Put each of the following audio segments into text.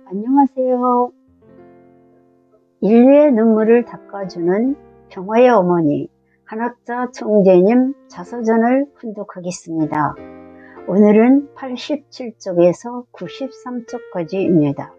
안녕하세요. 인류의 눈물을 닦아주는 평화의 어머니 한학자 총재님 자서전을 훈독하겠습니다. 오늘은 87쪽에서 93쪽까지입니다.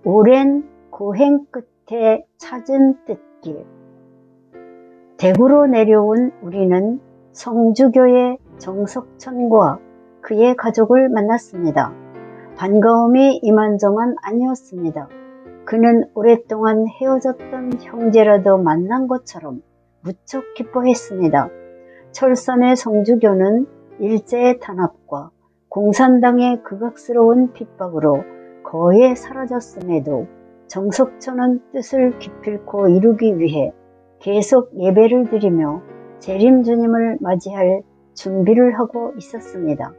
오랜 고행 끝에 찾은 뜻길. 대구로 내려온 우리는 성주교의 정석천과 그의 가족을 만났습니다. 반가움이 이만저만 아니었습니다. 그는 오랫동안 헤어졌던 형제라도 만난 것처럼 무척 기뻐했습니다. 철선의 성주교는 일제의 탄압과 공산당의 극악스러운 핍박으로 거의 사라졌음에도 정석천은 뜻을 기필코 이루기 위해 계속 예배를 드리며 재림주님을 맞이할 준비를 하고 있었습니다.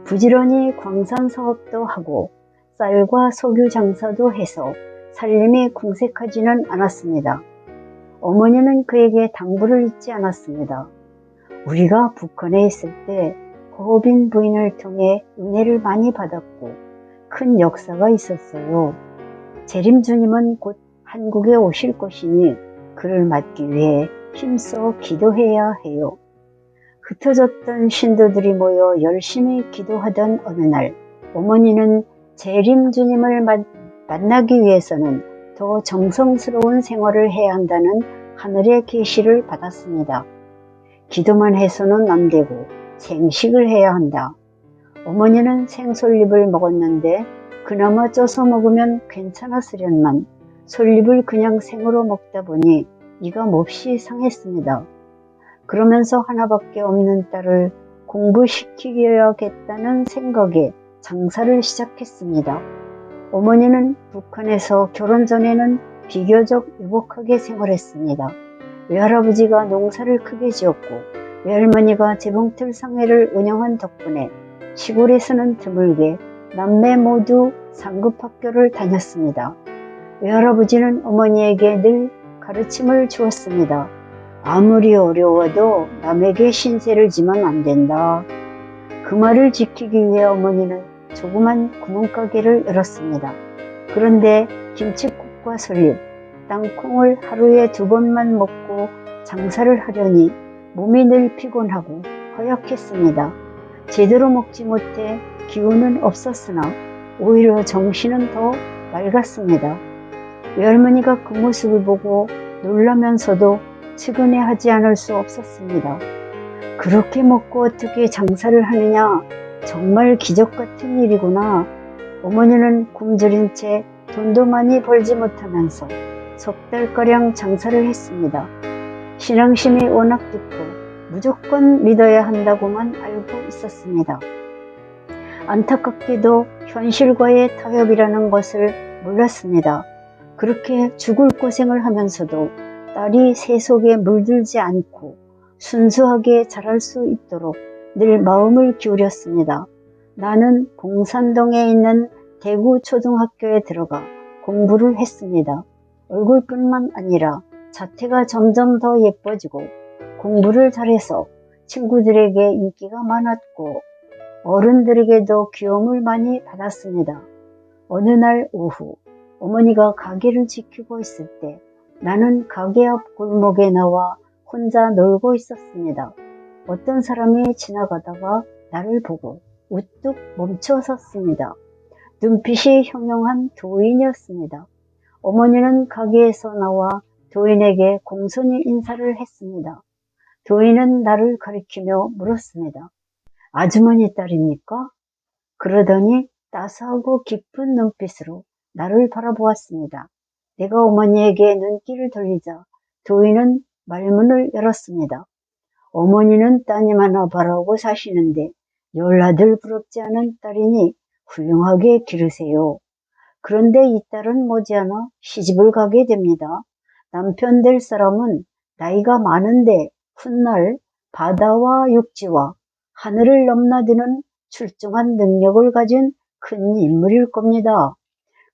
부지런히 광산 사업도 하고 쌀과 석유 장사도 해서 살림이 궁색하지는 않았습니다. 어머니는 그에게 당부를 잊지 않았습니다. 우리가 북한에 있을 때 허빈 부인을 통해 은혜를 많이 받았고 큰 역사가 있었어요. 재림주님은 곧 한국에 오실 것이니 그를 맞기 위해 힘써 기도해야 해요. 흩어졌던 신도들이 모여 열심히 기도하던 어느 날, 어머니는 재림주님을 만나기 위해서는 더 정성스러운 생활을 해야 한다는 하늘의 계시를 받았습니다. 기도만 해서는 안 되고 생식을 해야 한다. 어머니는 생솔잎을 먹었는데 그나마 쪄서 먹으면 괜찮았으련만 솔잎을 그냥 생으로 먹다 보니 이가 몹시 상했습니다. 그러면서 하나밖에 없는 딸을 공부시키려겠다는 생각에 장사를 시작했습니다. 어머니는 북한에서 결혼 전에는 비교적 유복하게 생활했습니다. 외할아버지가 농사를 크게 지었고 외할머니가 재봉틀 상회를 운영한 덕분에 시골에서는 드물게 남매 모두 상급학교를 다녔습니다. 외할아버지는 어머니에게 늘 가르침을 주었습니다. 아무리 어려워도 남에게 신세를 지면 안 된다. 그 말을 지키기 위해 어머니는 조그만 구멍가게를 열었습니다. 그런데 김치국과 솔잎, 땅콩을 하루에 2번만 먹고 장사를 하려니 몸이 늘 피곤하고 허약했습니다. 제대로 먹지 못해 기운은 없었으나 오히려 정신은 더 맑았습니다. 외할머니가 그 모습을 보고 놀라면서도 측은해하지 않을 수 없었습니다. 그렇게 먹고 어떻게 장사를 하느냐? 정말 기적 같은 일이구나. 어머니는 굶주린 채 돈도 많이 벌지 못하면서 석 달가량 장사를 했습니다. 신앙심이 워낙 깊고 무조건 믿어야 한다고만 알고 있었습니다. 안타깝게도 현실과의 타협이라는 것을 몰랐습니다. 그렇게 죽을 고생을 하면서도 딸이 세속에 물들지 않고 순수하게 자랄 수 있도록 늘 마음을 기울였습니다. 나는 봉산동에 있는 대구초등학교에 들어가 공부를 했습니다. 얼굴뿐만 아니라 자태가 점점 더 예뻐지고 공부를 잘해서 친구들에게 인기가 많았고 어른들에게도 귀여움을 많이 받았습니다. 어느 날 오후 어머니가 가게를 지키고 있을 때 나는 가게 앞 골목에 나와 혼자 놀고 있었습니다. 어떤 사람이 지나가다가 나를 보고 우뚝 멈춰 섰습니다. 눈빛이 형용한 도인이었습니다. 어머니는 가게에서 나와 도인에게 공손히 인사를 했습니다. 도인은 나를 가리키며 물었습니다. 아주머니 딸입니까? 그러더니 따스하고 깊은 눈빛으로 나를 바라보았습니다. 내가 어머니에게 눈길을 돌리자 도인은 말문을 열었습니다. 어머니는 따님 하나 바라고 사시는데 열나들 부럽지 않은 딸이니 훌륭하게 기르세요. 그런데 이 딸은 머지않아 시집을 가게 됩니다. 남편 될 사람은 나이가 많은데 훗날 바다와 육지와 하늘을 넘나드는 출중한 능력을 가진 큰 인물일 겁니다.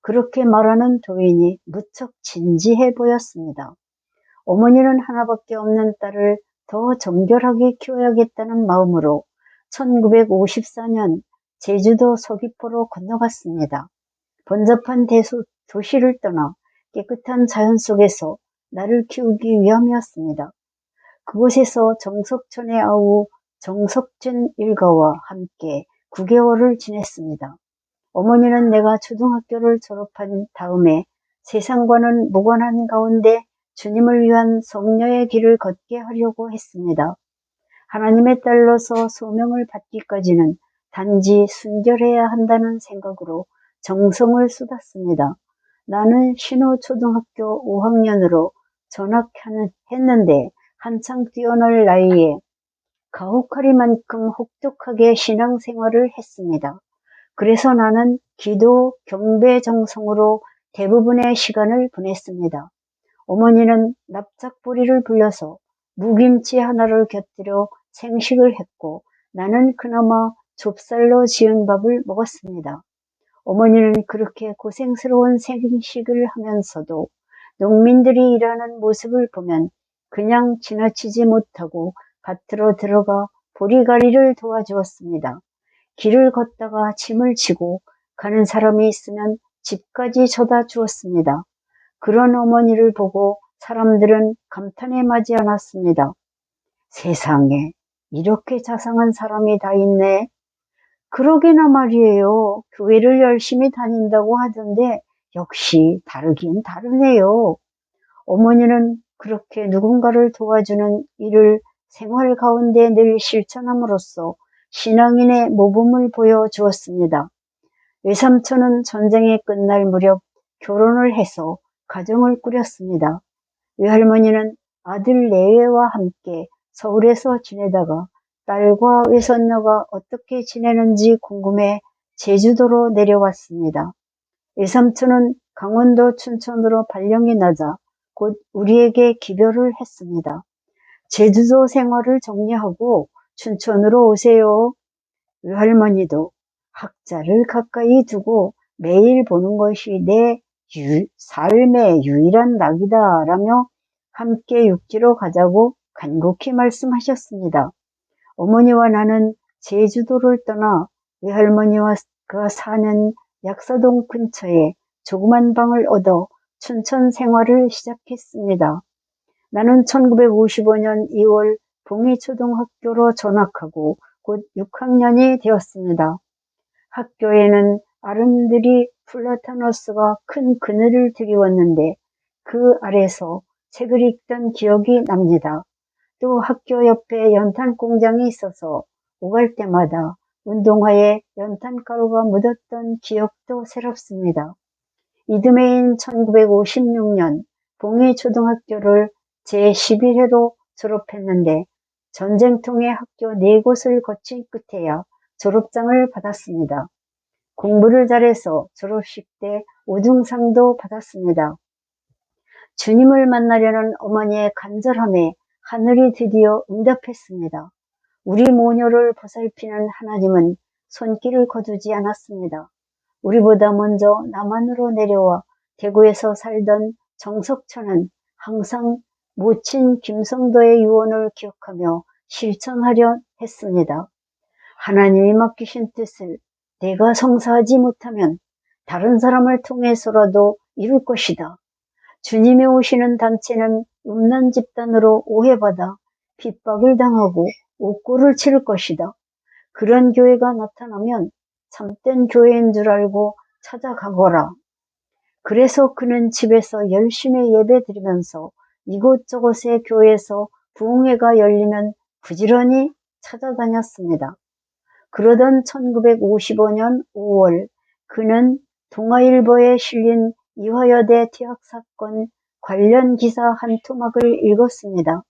그렇게 말하는 도인이 무척 진지해 보였습니다. 어머니는 하나밖에 없는 딸을 더 정결하게 키워야겠다는 마음으로 1954년 제주도 서귀포로 건너갔습니다. 번잡한 도시를 떠나 깨끗한 자연 속에서 나를 키우기 위함이었습니다. 그곳에서 정석천의 아우 정석진 일가와 함께 9개월을 지냈습니다. 어머니는 내가 초등학교를 졸업한 다음에 세상과는 무관한 가운데 주님을 위한 성녀의 길을 걷게 하려고 했습니다. 하나님의 딸로서 소명을 받기까지는 단지 순결해야 한다는 생각으로 정성을 쏟았습니다. 나는 신호초등학교 5학년으로 전학했는데 한창 뛰어날 나이에 가혹하리만큼 혹독하게 신앙생활을 했습니다. 그래서 나는 기도, 경배 정성으로 대부분의 시간을 보냈습니다. 어머니는 납작보리를 불려서 무김치 하나를 곁들여 생식을 했고 나는 그나마 좁쌀로 지은 밥을 먹었습니다. 어머니는 그렇게 고생스러운 생식을 하면서도 농민들이 일하는 모습을 보면 그냥 지나치지 못하고 밭으로 들어가 보리가리를 도와주었습니다. 길을 걷다가 짐을 지고 가는 사람이 있으면 집까지 져다 주었습니다. 그런 어머니를 보고 사람들은 감탄에 맞지 않았습니다. 세상에 이렇게 자상한 사람이 다 있네. 그러게나 말이에요. 교회를 열심히 다닌다고 하던데 역시 다르긴 다르네요. 어머니는 그렇게 누군가를 도와주는 일을 생활 가운데 늘 실천함으로써 신앙인의 모범을 보여주었습니다. 외삼촌은 전쟁이 끝날 무렵 결혼을 해서 가정을 꾸렸습니다. 외할머니는 아들 내외와 함께 서울에서 지내다가 딸과 외손녀가 어떻게 지내는지 궁금해 제주도로 내려왔습니다. 외삼촌은 강원도 춘천으로 발령이 나자 곧 우리에게 기별을 했습니다. 제주도 생활을 정리하고 춘천으로 오세요. 외할머니도 학자를 가까이 두고 매일 보는 것이 내 삶의 유일한 낙이다 라며 함께 육지로 가자고 간곡히 말씀하셨습니다. 어머니와 나는 제주도를 떠나 외할머니와 사는 약사동 근처에 조그만 방을 얻어 춘천 생활을 시작했습니다. 나는 1955년 2월 봉해초등학교로 전학하고 곧 6학년이 되었습니다. 학교에는 아름드리 플라타너스가 큰 그늘을 드리웠는데 그 아래서 책을 읽던 기억이 납니다. 또 학교 옆에 연탄 공장이 있어서 오갈 때마다 운동화에 연탄가루가 묻었던 기억도 새롭습니다. 이듬해인 1956년 봉해초등학교를 제11회로 졸업했는데 전쟁통에 학교 4곳을 거친 끝에야 졸업장을 받았습니다. 공부를 잘해서 졸업식 때 우등상도 받았습니다. 주님을 만나려는 어머니의 간절함에 하늘이 드디어 응답했습니다. 우리 모녀를 보살피는 하나님은 손길을 거두지 않았습니다. 우리보다 먼저 남한으로 내려와 대구에서 살던 정석천은 항상 모친 김성도의 유언을 기억하며 실천하려 했습니다. 하나님이 맡기신 뜻을 내가 성사하지 못하면 다른 사람을 통해서라도 이룰 것이다. 주님이 오시는 단체는 음란 집단으로 오해받아 핍박을 당하고 옥고를 치를 것이다. 그런 교회가 나타나면 참된 교회인 줄 알고 찾아가거라. 그래서 그는 집에서 열심히 예배드리면서 이곳저곳의 교회에서 부흥회가 열리면 부지런히 찾아다녔습니다. 그러던 1955년 5월 그는 동아일보에 실린 이화여대 퇴학사건 관련 기사 한 토막을 읽었습니다.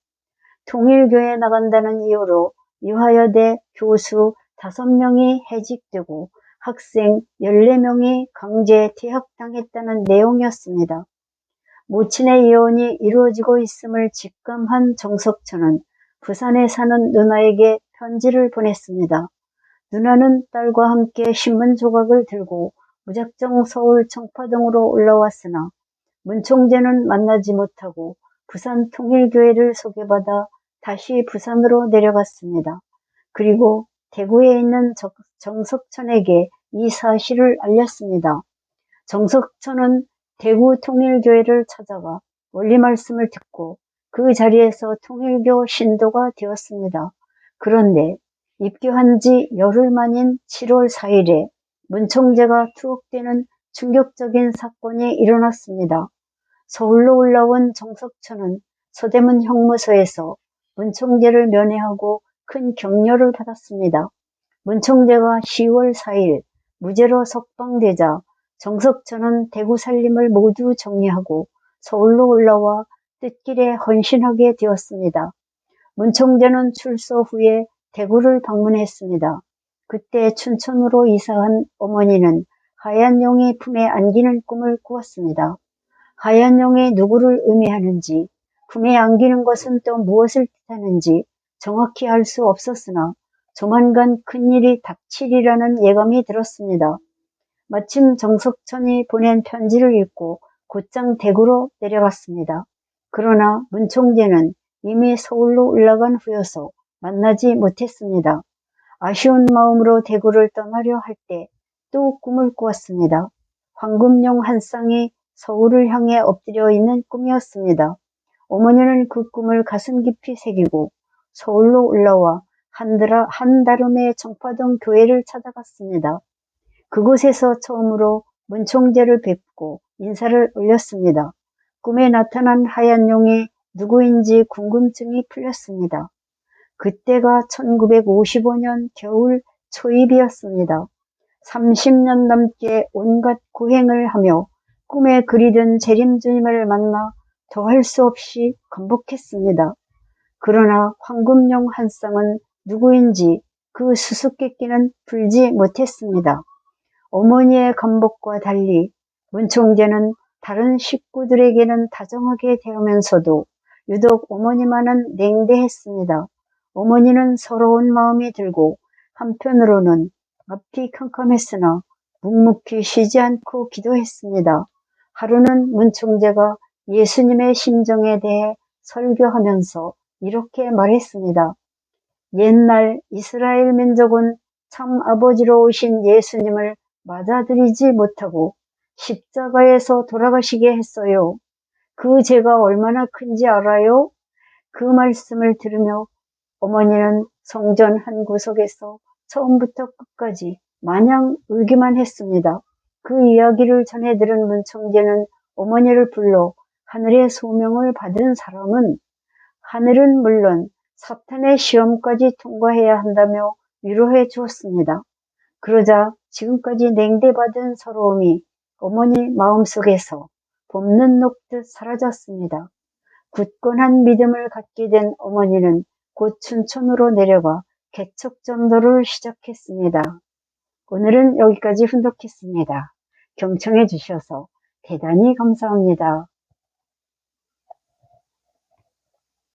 통일교에 나간다는 이유로 이화여대 교수 5명이 해직되고 학생 14명이 강제 퇴학당했다는 내용이었습니다. 모친의 예언이 이루어지고 있음을 직감한 정석천은 부산에 사는 누나에게 편지를 보냈습니다. 누나는 딸과 함께 신문 조각을 들고 무작정 서울 청파동으로 올라왔으나 문총재는 만나지 못하고 부산 통일교회를 소개받아 다시 부산으로 내려갔습니다. 그리고 대구에 있는 정석천에게 이 사실을 알렸습니다. 정석천은 대구 통일교회를 찾아가 원리 말씀을 듣고 그 자리에서 통일교 신도가 되었습니다. 그런데 입교한 지 열흘 만인 7월 4일에 문총재가 투옥되는 충격적인 사건이 일어났습니다. 서울로 올라온 정석천은 서대문 형무소에서 문총재를 면회하고 큰 격려를 받았습니다. 문총재가 10월 4일 무죄로 석방되자 정석천은 대구 살림을 모두 정리하고 서울로 올라와 뜻길에 헌신하게 되었습니다. 문총재는 출소 후에 대구를 방문했습니다. 그때 춘천으로 이사한 어머니는 하얀 용이 품에 안기는 꿈을 꾸었습니다. 하얀 용이 누구를 의미하는지, 품에 안기는 것은 또 무엇을 뜻하는지 정확히 알 수 없었으나 조만간 큰일이 닥치리라는 예감이 들었습니다. 마침 정석천이 보낸 편지를 읽고 곧장 대구로 내려갔습니다. 그러나 문총재는 이미 서울로 올라간 후여서 만나지 못했습니다. 아쉬운 마음으로 대구를 떠나려 할 때 또 꿈을 꾸었습니다. 황금용 한 쌍이 서울을 향해 엎드려 있는 꿈이었습니다. 어머니는 그 꿈을 가슴 깊이 새기고 서울로 올라와 한다름의 정파동 교회를 찾아갔습니다. 그곳에서 처음으로 문총재를 뵙고 인사를 올렸습니다. 꿈에 나타난 하얀 용이 누구인지 궁금증이 풀렸습니다. 그때가 1955년 겨울 초입이었습니다. 30년 넘게 온갖 고행을 하며 꿈에 그리던 재림주님을 만나 더할 수 없이 감복했습니다. 그러나 황금용 한 쌍은 누구인지 그 수수께끼는 풀지 못했습니다. 어머니의 감복과 달리 문총재는 다른 식구들에게는 다정하게 대하면서도 유독 어머니만은 냉대했습니다. 어머니는 서러운 마음이 들고 한편으로는 앞이 캄캄했으나 묵묵히 쉬지 않고 기도했습니다. 하루는 문총재가 예수님의 심정에 대해 설교하면서 이렇게 말했습니다. 옛날 이스라엘 민족은 참 아버지로 오신 예수님을 맞아들이지 못하고 십자가에서 돌아가시게 했어요. 그 죄가 얼마나 큰지 알아요? 그 말씀을 들으며 어머니는 성전 한 구석에서 처음부터 끝까지 마냥 울기만 했습니다. 그 이야기를 전해 들은 문총재는 어머니를 불러 하늘의 소명을 받은 사람은 하늘은 물론 사탄의 시험까지 통과해야 한다며 위로해 주었습니다. 그러자 지금까지 냉대받은 서러움이 어머니 마음속에서 봄눈 녹듯 사라졌습니다. 굳건한 믿음을 갖게 된 어머니는 곧 춘천으로 내려가 개척전도를 시작했습니다. 오늘은 여기까지 훈독했습니다. 경청해 주셔서 대단히 감사합니다.